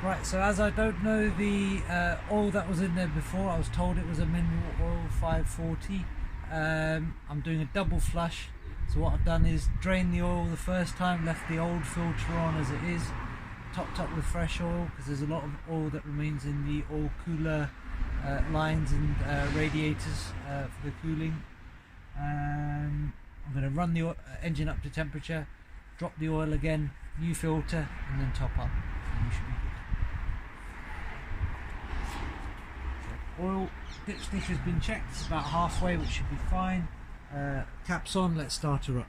Right, so as I don't know the oil that was in there before, I was told it was a mineral oil 540. I'm doing a double flush, so what I've done is drained the oil the first time, left the old filter on as it is, topped up with fresh oil because there's a lot of oil that remains in the oil cooler lines and radiators for the cooling. I'm going to run the engine up to temperature, drop the oil again, new filter, and then top up, and we should be good. Oil dipstick has been checked, it's about halfway, which should be fine. Caps on, let's start her up.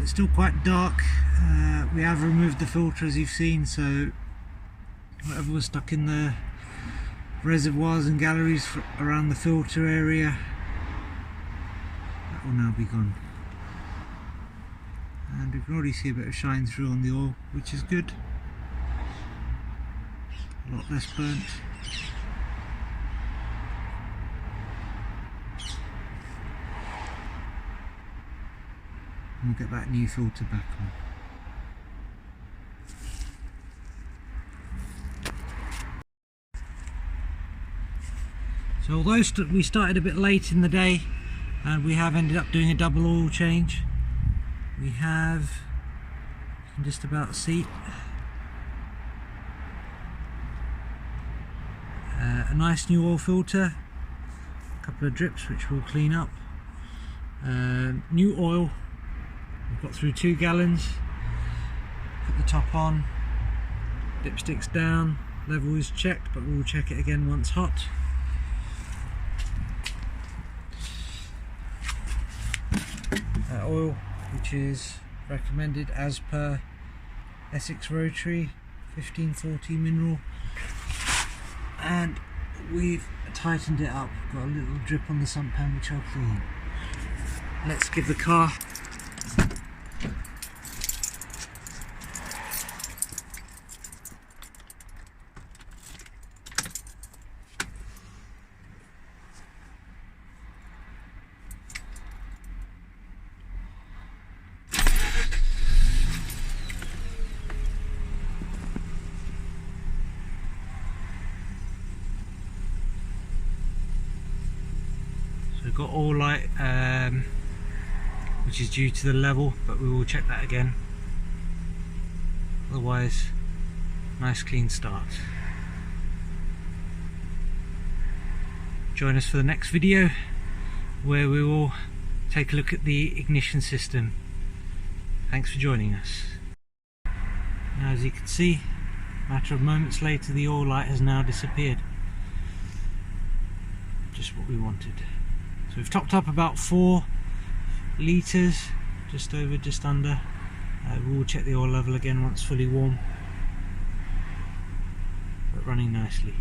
It's still quite dark. We have removed the filter, as you've seen, so whatever was stuck in the reservoirs and galleries around the filter area, that will now be gone. And we can already see a bit of shine through on the oil, which is good. A lot less burnt. And we'll get that new filter back on. So although we started a bit late in the day and we have ended up doing a double oil change, we have, you can just about see, a nice new oil filter, a couple of drips which we'll clean up, new oil. We've got through 2 gallons, put the top on, dipsticks down, level is checked, but we'll check it again once hot. oil, which is recommended as per Essex Rotary 1540 mineral, and we've tightened it up. Got a little drip on the sump pan which I'll clean. Let's give the car we've got all light, which is due to the level, but we will check that again. Otherwise, nice clean start. Join us for the next video where we will take a look at the ignition system. Thanks for joining us. Now, as you can see, a matter of moments later, the oil light has now disappeared. Just what we wanted. So we've topped up about 4 litres, just over, just under. We will check the oil level again once fully warm, but running nicely.